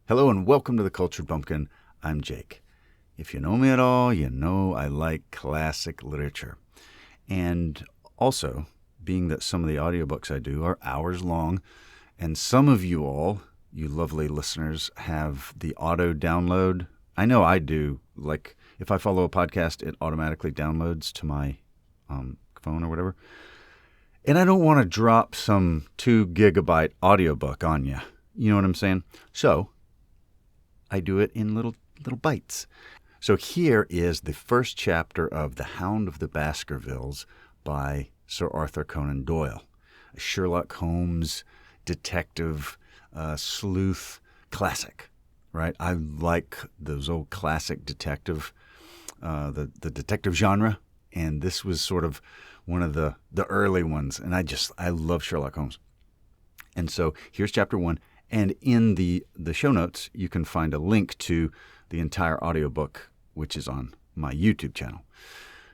Hello and welcome to The Cultured Bumpkin. I'm Jake. If you know me at all, you know I like classic literature. And also, being that some of the audiobooks I do are hours long, and some of you all, you lovely listeners, have the auto download. I know I do. Like, if I follow a podcast, it automatically downloads to my phone or whatever. And I don't want to drop some 2 gigabyte audiobook on you. You know what I'm saying? So I do it in little bites. So here is the first chapter of The Hound of the Baskervilles by Sir Arthur Conan Doyle, a Sherlock Holmes detective sleuth classic, right? I like those old classic detective, the detective genre, and this was sort of one of the early ones, and I love Sherlock Holmes. And so here's chapter 1. And in the show notes, you can find a link to the entire audiobook, which is on my YouTube channel.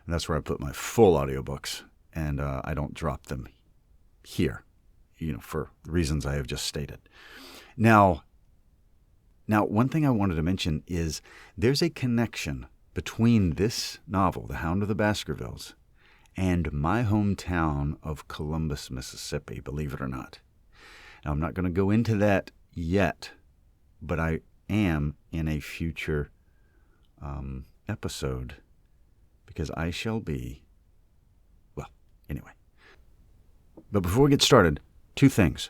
And that's where I put my full audiobooks, and I don't drop them here, for reasons I have just stated. Now, one thing I wanted to mention is there's a connection between this novel, The Hound of the Baskervilles, and my hometown of Columbus, Mississippi, believe it or not. Now, I'm not going to go into that yet, but I am in a future episode because I shall be, anyway. But before we get started, 2 things.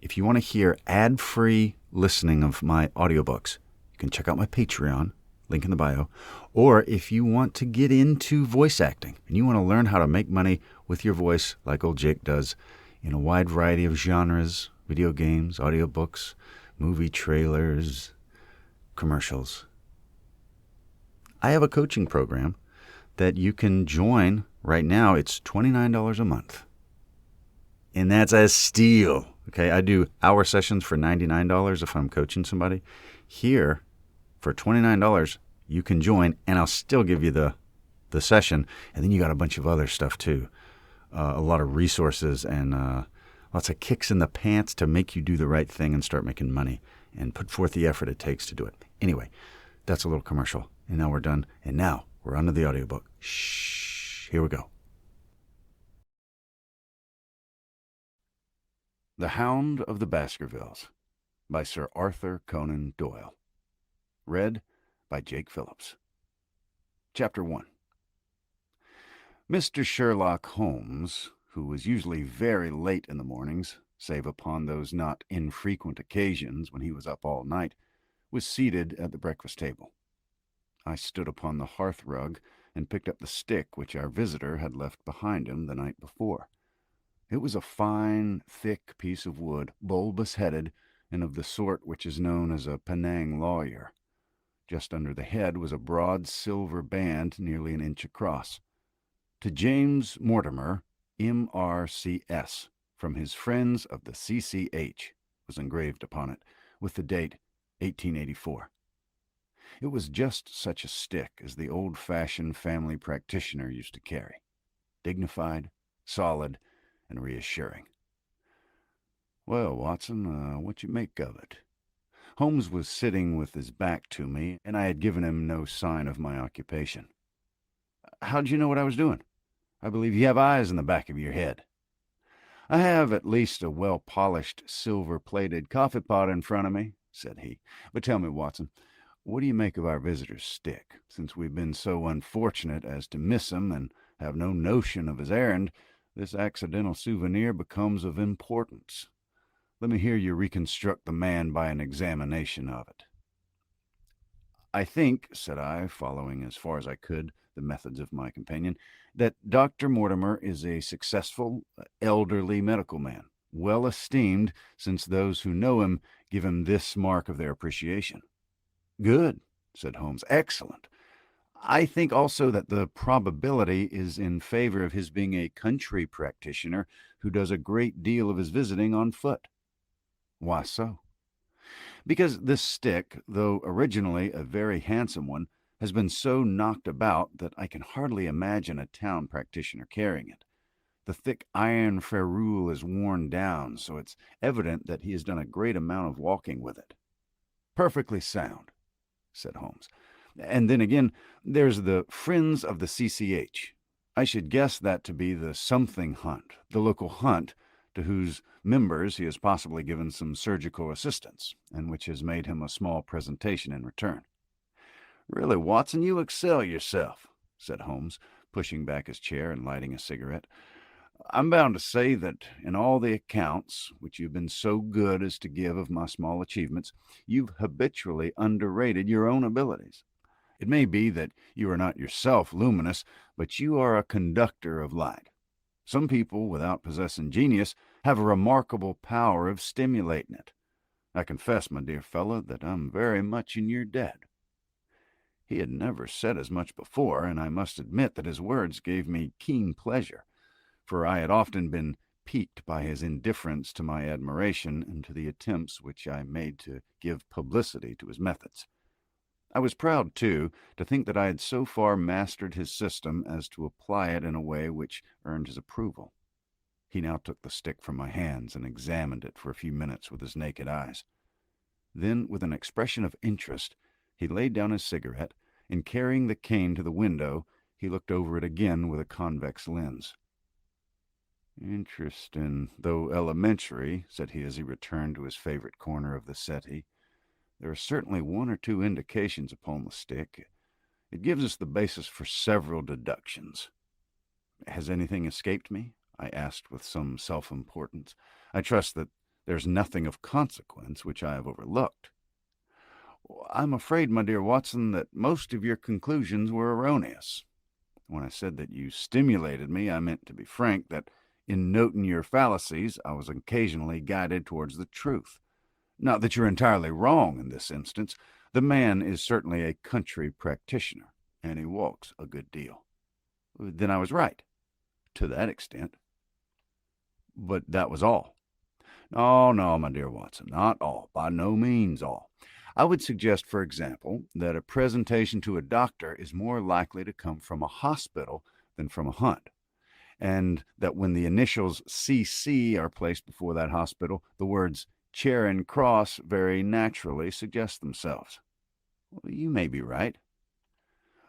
If you want to hear ad-free listening of my audiobooks, you can check out my Patreon, link in the bio. Or if you want to get into voice acting and you want to learn how to make money with your voice like old Jake does in a wide variety of genres, video games, audiobooks, movie trailers, commercials, I have a coaching program that you can join right now. It's $29 a month. And that's a steal. Okay, I do hour sessions for $99 if I'm coaching somebody. Here, for $29, you can join, and I'll still give you the session. And then you got a bunch of other stuff too. A lot of resources and lots of kicks in the pants to make you do the right thing and start making money and put forth the effort it takes to do it. Anyway, that's a little commercial. And now we're done. And now we're on to the audiobook. Shh. Here we go. The Hound of the Baskervilles by Sir Arthur Conan Doyle. Read by Jake Phillips. Chapter 1. Mr. Sherlock Holmes, who was usually very late in the mornings, save upon those not infrequent occasions when he was up all night, was seated at the breakfast table. I stood upon the hearth rug and picked up the stick which our visitor had left behind him the night before. It was a fine, thick piece of wood, bulbous-headed, and of the sort which is known as a Penang lawyer. Just under the head was a broad silver band nearly an inch across. To James Mortimer, M.R.C.S., from his friends of the C.C.H., was engraved upon it, with the date 1884. It was just such a stick as the old-fashioned family practitioner used to carry, dignified, solid, and reassuring. "Well, Watson, what you make of it?" Holmes was sitting with his back to me, and I had given him no sign of my occupation. "How'd you know what I was doing? I believe you have eyes in the back of your head." "I have at least a well-polished, silver-plated coffee-pot in front of me," said he. "But tell me, Watson, what do you make of our visitor's stick? Since we've been so unfortunate as to miss him and have no notion of his errand, this accidental souvenir becomes of importance. Let me hear you reconstruct the man by an examination of it." "I think," said I, following as far as I could the methods of my companion, "that Dr. Mortimer is a successful, elderly medical man, well esteemed, since those who know him give him this mark of their appreciation." "Good," said Holmes. "Excellent. I think also that the probability is in favor of his being a country practitioner who does a great deal of his visiting on foot." "Why so?" "Because this stick, though originally a very handsome one, has been so knocked about that I can hardly imagine a town practitioner carrying it. The thick iron ferrule is worn down, so it's evident that he has done a great amount of walking with it." Perfectly sound, said Holmes. And then again, there's the Friends of the CCH. I should guess that to be the something hunt, the local hunt to whose members he has possibly given some surgical assistance, and which has made him a small presentation in return. Really, Watson, you excel yourself, said Holmes, pushing back his chair and lighting a cigarette. I'm bound to say that in all the accounts which you've been so good as to give of my small achievements, you've habitually underrated your own abilities. It may be that you are not yourself luminous, but you are a conductor of light. Some people, without possessing genius, have a remarkable power of stimulating it. I confess, my dear fellow, that I'm very much in your debt. He had never said as much before, and I must admit that his words gave me keen pleasure, for I had often been piqued by his indifference to my admiration and to the attempts which I made to give publicity to his methods. I was proud, too, to think that I had so far mastered his system as to apply it in a way which earned his approval. He now took the stick from my hands and examined it for a few minutes with his naked eyes. Then, with an expression of interest, he laid down his cigarette, and carrying the cane to the window, he looked over it again with a convex lens. Interesting, though elementary, said he as he returned to his favorite corner of the settee. There are certainly one or two indications upon the stick. It gives us the basis for several deductions. Has anything escaped me? I asked with some self-importance. I trust that there's nothing of consequence which I have overlooked. I'm afraid, my dear Watson, that most of your conclusions were erroneous. When I said that you stimulated me, I meant, to be frank, that in noting your fallacies, I was occasionally guided towards the truth. Not that you're entirely wrong in this instance. The man is certainly a country practitioner, and he walks a good deal. Then I was right, to that extent. But that was all. Oh, no, my dear Watson, not all, by no means all. I would suggest, for example, that a presentation to a doctor is more likely to come from a hospital than from a hunt, and that when the initials CC are placed before that hospital, the words Charing Cross very naturally suggest themselves. Well, you may be right.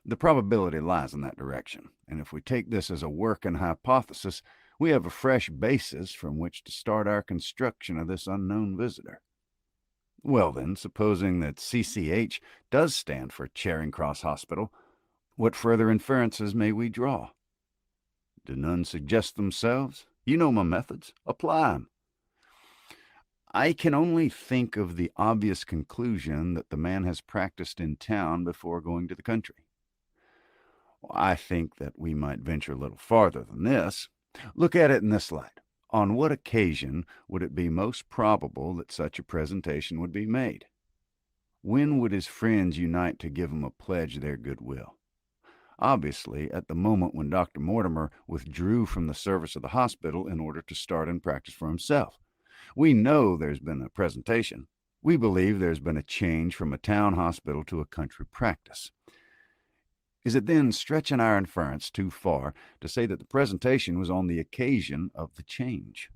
The probability lies in that direction, and if we take this as a working hypothesis, we have a fresh basis from which to start our construction of this unknown visitor. Well then, supposing that CCH does stand for Charing Cross Hospital, what further inferences may we draw? Do none suggest themselves? You know my methods. Apply them. I can only think of the obvious conclusion that the man has practiced in town before going to the country. I think that we might venture a little farther than this. Look at it in this light. On what occasion would it be most probable that such a presentation would be made? When would his friends unite to give him a pledge of their goodwill? Obviously, at the moment when Dr. Mortimer withdrew from the service of the hospital in order to start in practice for himself. We know there's been a presentation. We believe there's been a change from a town hospital to a country practice. Is it then stretching our inference too far to say that the presentation was on the occasion of the change?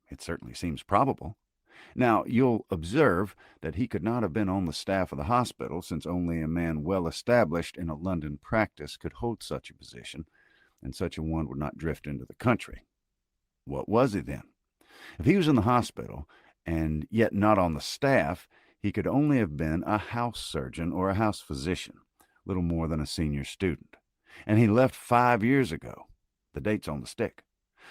It certainly seems probable. Now, you'll observe that he could not have been on the staff of the hospital, since only a man well established in a London practice could hold such a position, and such a one would not drift into the country. What was he then? If he was in the hospital, and yet not on the staff, he could only have been a house surgeon or a house physician, little more than a senior student. And he left 5 years ago. The date's on the stick.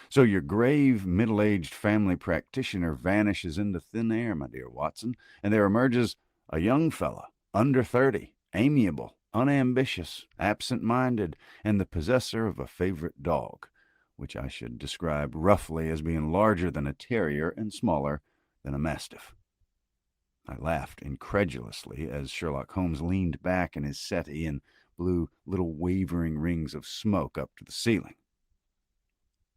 So your grave, middle-aged family practitioner vanishes into thin air, my dear Watson, and there emerges a young fella, under 30, amiable, unambitious, absent-minded, and the possessor of a favorite dog, which I should describe roughly as being larger than a terrier and smaller than a mastiff. I laughed incredulously as Sherlock Holmes leaned back in his settee and blew little wavering rings of smoke up to the ceiling.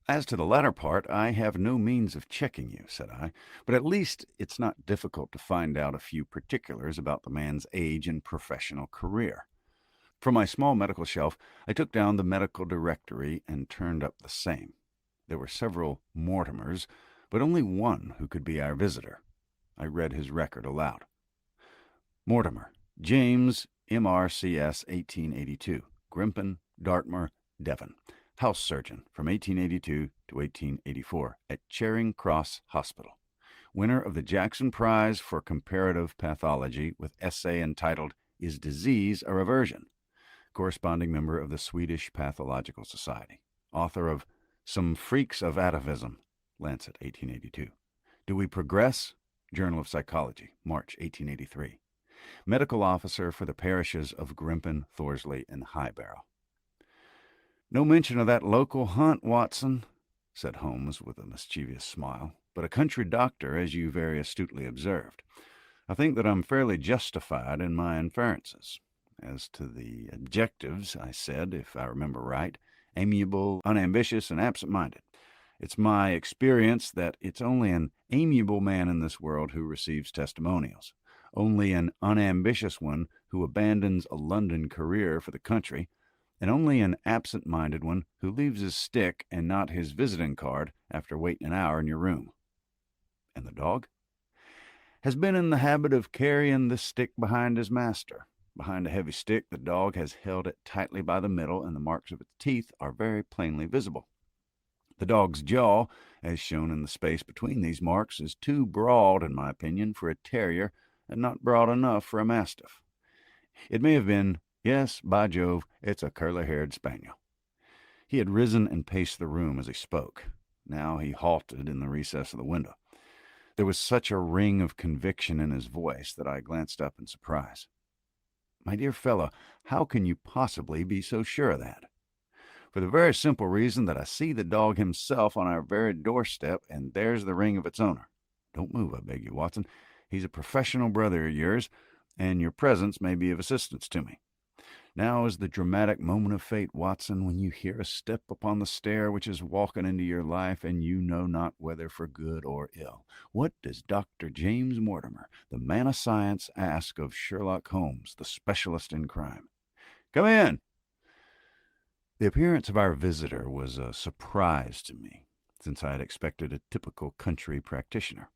As to the latter part, I have no means of checking you, said I, but at least it's not difficult to find out a few particulars about the man's age and professional career. From my small medical shelf, I took down the medical directory and turned up the same. There were several Mortimers, but only one who could be our visitor. I read his record aloud. Mortimer, James, MRCS 1882, Grimpen, Dartmoor, Devon. House surgeon from 1882 to 1884 at Charing Cross Hospital. Winner of the Jackson Prize for Comparative Pathology with essay entitled Is Disease a Reversion? Corresponding member of the Swedish Pathological Society. Author of Some Freaks of Atavism, Lancet, 1882. Do We Progress? Journal of Psychology, March, 1883. Medical officer for the parishes of Grimpen, Thorsley, and Highbarrow. No mention of that local hunt, Watson, said Holmes with a mischievous smile, but a country doctor, as you very astutely observed. I think that I'm fairly justified in my inferences. As to the adjectives, I said, if I remember right, amiable, unambitious, and absent-minded. It's my experience that it's only an amiable man in this world who receives testimonials, only an unambitious one who abandons a London career for the country, and only an absent-minded one who leaves his stick and not his visiting card after waiting an hour in your room. And the dog? Has been in the habit of carrying the stick behind his master. Behind a heavy stick, the dog has held it tightly by the middle, and the marks of its teeth are very plainly visible. The dog's jaw, as shown in the space between these marks, is too broad, in my opinion, for a terrier, and not broad enough for a mastiff. It may have been, yes, by Jove, it's a curly-haired spaniel. He had risen and paced the room as he spoke. Now he halted in the recess of the window. There was such a ring of conviction in his voice that I glanced up in surprise. My dear fellow, how can you possibly be so sure of that? For the very simple reason that I see the dog himself on our very doorstep, and there's the ring of its owner. Don't move, I beg you, Watson. He's a professional brother of yours, and your presence may be of assistance to me. Now is the dramatic moment of fate, Watson, when you hear a step upon the stair which is walking into your life, and you know not whether for good or ill. What does Dr. James Mortimer, the man of science, ask of Sherlock Holmes, the specialist in crime? Come in. The appearance of our visitor was a surprise to me, since I had expected a typical country practitioner.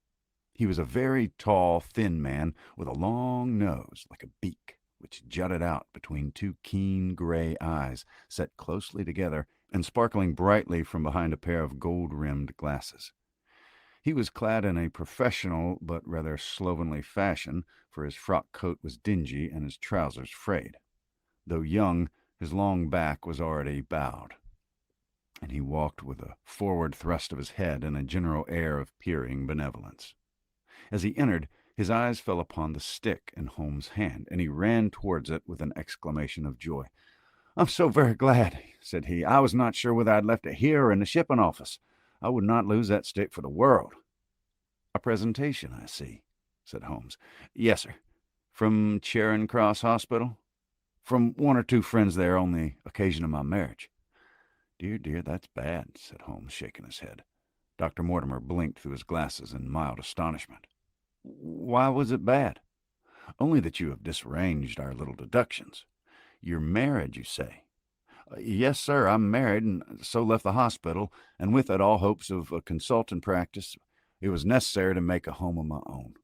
He was a very tall, thin man with a long nose like a beak, which jutted out between two keen gray eyes set closely together and sparkling brightly from behind a pair of gold-rimmed glasses. He was clad in a professional but rather slovenly fashion, for his frock coat was dingy and his trousers frayed. Though young, his long back was already bowed, and he walked with a forward thrust of his head and a general air of peering benevolence. As he entered, his eyes fell upon the stick in Holmes' hand, and he ran towards it with an exclamation of joy. "I'm so very glad," said he. "I was not sure whether I'd left it here or in the shipping office. I would not lose that stick for the world." "A presentation, I see," said Holmes. "Yes, sir." "From Charing Cross Hospital?" "From one or two friends there on the occasion of my marriage." "Dear, dear, that's bad," said Holmes, shaking his head. Dr. Mortimer blinked through his glasses in mild astonishment. "Why was it bad?" "Only that you have disarranged our little deductions. You're married, you say?" "Yes, sir, I'm married, and so left the hospital, and with it all hopes of a consultant practice. It was necessary to make a home of my own."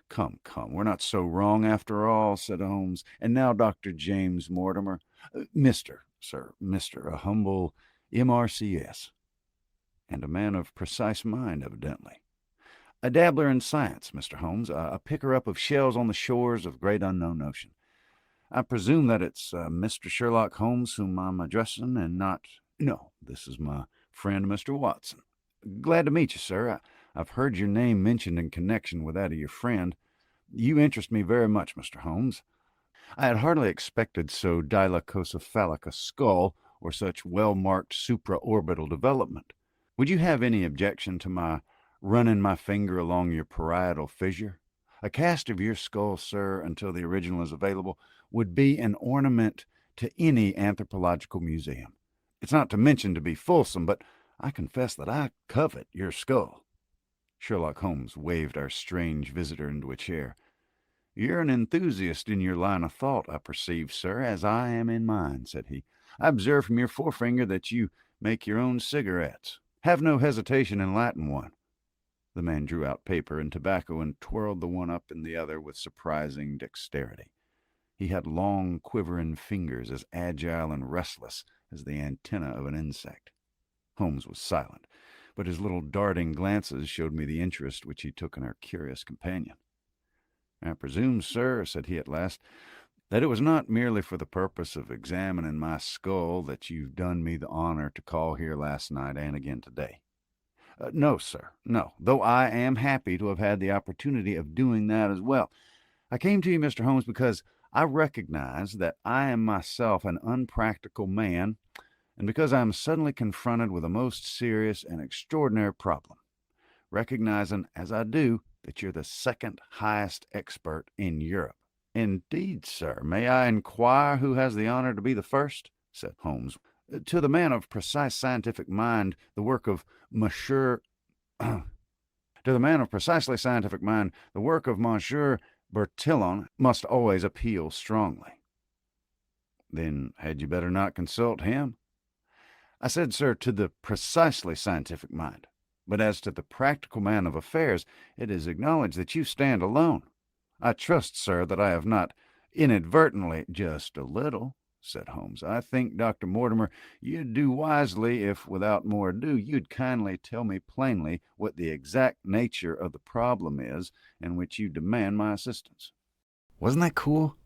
Come, we're not so wrong after all," said Holmes. "And now, Dr. James Mortimer, Mr., a humble MRCS, and a man of precise mind, evidently. A dabbler in science, Mr. Holmes, a picker-up of shells on the shores of great unknown ocean. I presume that it's Mr. Sherlock Holmes whom I'm addressing, and not— No, this is my friend, Mr. Watson. Glad to meet you, sir. I've heard your name mentioned in connection with that of your friend. You interest me very much, Mr. Holmes. I had hardly expected so dolichocephalic a skull, or such well-marked supraorbital development. Would you have any objection to my running my finger along your parietal fissure? A cast of your skull, sir, until the original is available, would be an ornament to any anthropological museum. It's not to mention to be fulsome, but I confess that I covet your skull." Sherlock Holmes waved our strange visitor into a chair. "You're an enthusiast in your line of thought, I perceive, sir, as I am in mine," said he. "I observe from your forefinger that you make your own cigarettes. Have no hesitation in lighting one." The man drew out paper and tobacco and twirled the one up in the other with surprising dexterity. He had long, quivering fingers as agile and restless as the antennae of an insect. Holmes was silent, but his little darting glances showed me the interest which he took in our curious companion. "I presume, sir," said he at last, "that it was not merely for the purpose of examining my skull that you've done me the honor to call here last night and again today." "No, sir, no, though I am happy to have had the opportunity of doing that as well. I came to you, Mr. Holmes, because I recognize that I am myself an unpractical man, and because I am suddenly confronted with a most serious and extraordinary problem, recognizing, as I do, that you're the second highest expert in Europe." "Indeed, sir. May I inquire who has the honor to be the first?" said Holmes. "To the man of precise scientific mind, the work of Monsieur to the man of precisely scientific mind, the work of Monsieur Bertillon must always appeal strongly." "Then had you better not consult him?" "I said, sir, to the precisely scientific mind. But as to the practical man of affairs, it is acknowledged that you stand alone. I trust, sir, that I have not inadvertently—" "Just a little," said Holmes. "I think, Dr. Mortimer, you'd do wisely if, without more ado, you'd kindly tell me plainly what the exact nature of the problem is in which you demand my assistance." Wasn't that cool?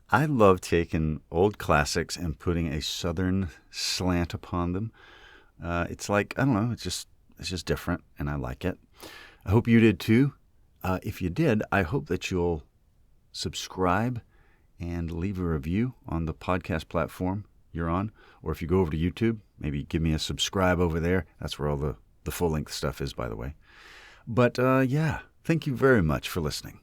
I love taking old classics and putting a Southern slant upon them. It's like, I don't know, it's just different, and I like it. I hope you did too. If you did, I hope that you'll subscribe and leave a review on the podcast platform you're on. Or if you go over to YouTube, maybe give me a subscribe over there. That's where all the full-length stuff is, by the way. But yeah, thank you very much for listening.